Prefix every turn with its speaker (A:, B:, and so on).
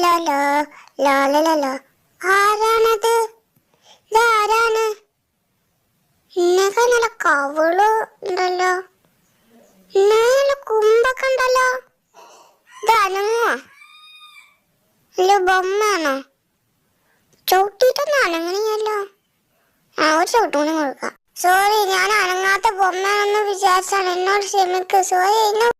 A: Law law ആരാണത്? ഇതാരാണ്? ഇന്നൊക്കെ നല്ല കവിള് ഉണ്ടല്ലോ, നല്ല കുമ്പൊക്കെ ഉണ്ടല്ലോ. ഇത് അനങ്ങുവാ? ഇല്ല ബൊമ്മയാണോ? ചവിട്ടിട്ടൊന്നും അനങ്ങണിയല്ലോ. ഒരു ചവിട്ടുകൂടി കൊടുക്കാം. സോറി, ഞാൻ അനങ്ങാത്ത ബൊമ്മയാണെന്ന് വിചാരിച്ചാണ്. എന്നോട് ക്ഷമിക്ക്. സോറി.